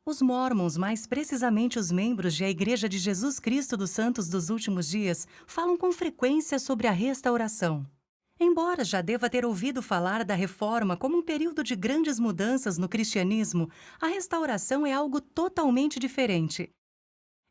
Os mórmons, mais precisamente os membros da Igreja de Jesus Cristo dos Santos dos Últimos Dias, falam com frequência sobre a restauração. Embora já deva ter ouvido falar da Reforma como um período de grandes mudanças no cristianismo, a restauração é algo totalmente diferente.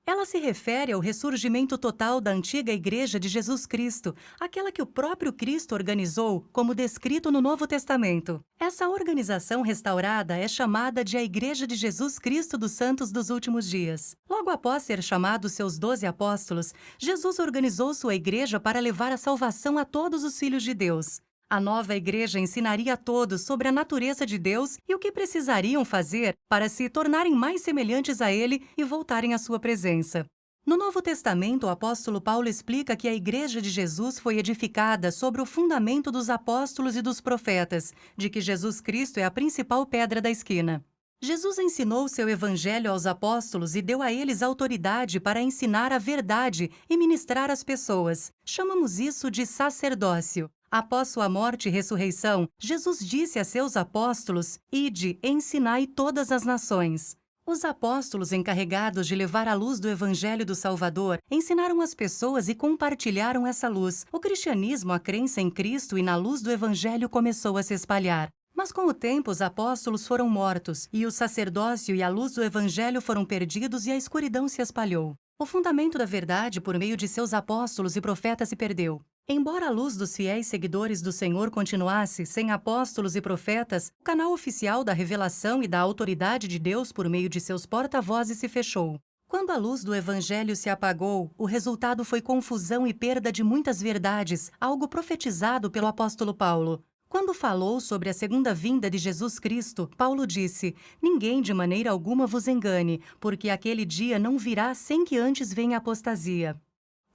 Ela se refere ao ressurgimento total da antiga Igreja de Jesus Cristo, aquela que o próprio Cristo organizou, como descrito no Novo Testamento. Essa organização restaurada é chamada de a Igreja de Jesus Cristo dos Santos dos Últimos Dias. Logo após ser chamado seus 12 apóstolos, Jesus organizou sua igreja para levar a salvação a todos os filhos de Deus. A nova igreja ensinaria a todos sobre a natureza de Deus e o que precisariam fazer para se tornarem mais semelhantes a Ele e voltarem à sua presença. No Novo Testamento, o apóstolo Paulo explica que a igreja de Jesus foi edificada sobre o fundamento dos apóstolos e dos profetas, de que Jesus Cristo é a principal pedra da esquina. Jesus ensinou seu evangelho aos apóstolos e deu a eles autoridade para ensinar a verdade e ministrar às pessoas. Chamamos isso de sacerdócio. Após sua morte e ressurreição, Jesus disse a seus apóstolos: Ide, ensinai todas as nações. Os apóstolos encarregados de levar a luz do Evangelho do Salvador ensinaram as pessoas e compartilharam essa luz. O cristianismo, a crença em Cristo e na luz do Evangelho começou a se espalhar. Mas com o tempo os apóstolos foram mortos, e o sacerdócio e a luz do Evangelho foram perdidos e a escuridão se espalhou. O fundamento da verdade por meio de seus apóstolos e profetas se perdeu. Embora a luz dos fiéis seguidores do Senhor continuasse, sem apóstolos e profetas, o canal oficial da revelação e da autoridade de Deus por meio de seus porta-vozes se fechou. Quando a luz do Evangelho se apagou, o resultado foi confusão e perda de muitas verdades, algo profetizado pelo apóstolo Paulo. Quando falou sobre a segunda vinda de Jesus Cristo, Paulo disse: Ninguém de maneira alguma vos engane, porque aquele dia não virá sem que antes venha a apostasia.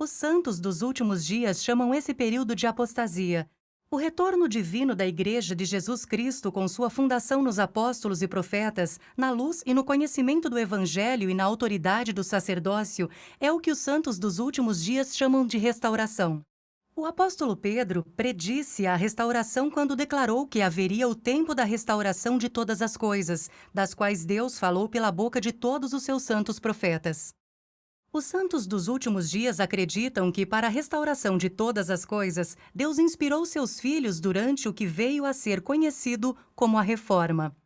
Os santos dos últimos dias chamam esse período de apostasia. O retorno divino da Igreja de Jesus Cristo com sua fundação nos apóstolos e profetas, na luz e no conhecimento do Evangelho e na autoridade do sacerdócio, é o que os santos dos últimos dias chamam de restauração. O apóstolo Pedro predisse a restauração quando declarou que haveria o tempo da restauração de todas as coisas, das quais Deus falou pela boca de todos os seus santos profetas. Os santos dos últimos dias acreditam que, para a restauração de todas as coisas, Deus inspirou seus filhos durante o que veio a ser conhecido como a Reforma.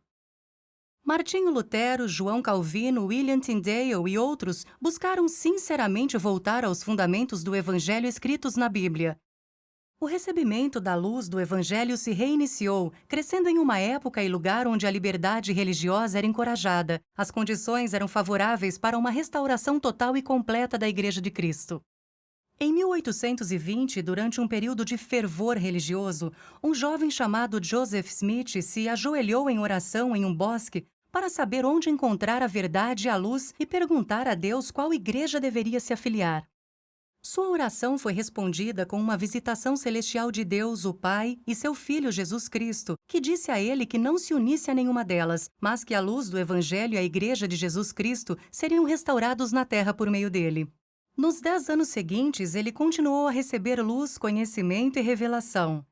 Martinho Lutero, João Calvino, William Tyndale e outros buscaram sinceramente voltar aos fundamentos do Evangelho escritos na Bíblia. O recebimento da luz do Evangelho se reiniciou, crescendo em uma época e lugar onde a liberdade religiosa era encorajada. As condições eram favoráveis para uma restauração total e completa da Igreja de Cristo. Em 1820, durante um período de fervor religioso, um jovem chamado Joseph Smith se ajoelhou em oração em um bosque para saber onde encontrar a verdade e a luz e perguntar a Deus qual igreja deveria se afiliar. Sua oração foi respondida com uma visitação celestial de Deus, o Pai, e seu Filho Jesus Cristo, que disse a ele que não se unisse a nenhuma delas, mas que a luz do Evangelho e a Igreja de Jesus Cristo seriam restaurados na terra por meio dele. Nos 10 anos seguintes, ele continuou a receber luz, conhecimento e revelação.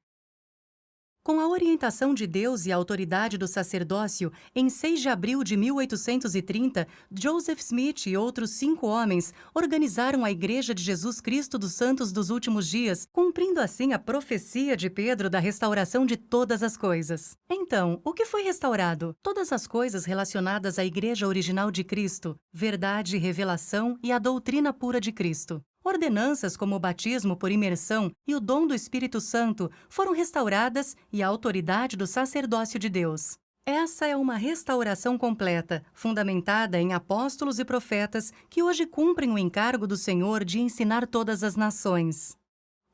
Com a orientação de Deus e a autoridade do sacerdócio, em 6 de abril de 1830, Joseph Smith e outros 5 homens organizaram a Igreja de Jesus Cristo dos Santos dos Últimos Dias, cumprindo assim a profecia de Pedro da restauração de todas as coisas. Então, o que foi restaurado? Todas as coisas relacionadas à Igreja original de Cristo, verdade, revelação e a doutrina pura de Cristo. Ordenanças como o batismo por imersão e o dom do Espírito Santo foram restauradas e a autoridade do sacerdócio de Deus. Essa é uma restauração completa, fundamentada em apóstolos e profetas que hoje cumprem o encargo do Senhor de ensinar todas as nações.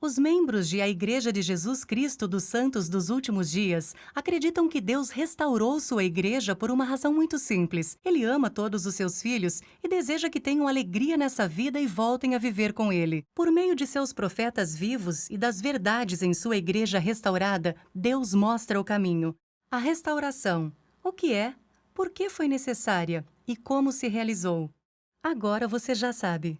Os membros da Igreja de Jesus Cristo dos Santos dos Últimos Dias acreditam que Deus restaurou sua igreja por uma razão muito simples. Ele ama todos os seus filhos e deseja que tenham alegria nessa vida e voltem a viver com Ele. Por meio de seus profetas vivos e das verdades em sua igreja restaurada, Deus mostra o caminho. A restauração. O que é? Por que foi necessária? E como se realizou? Agora você já sabe.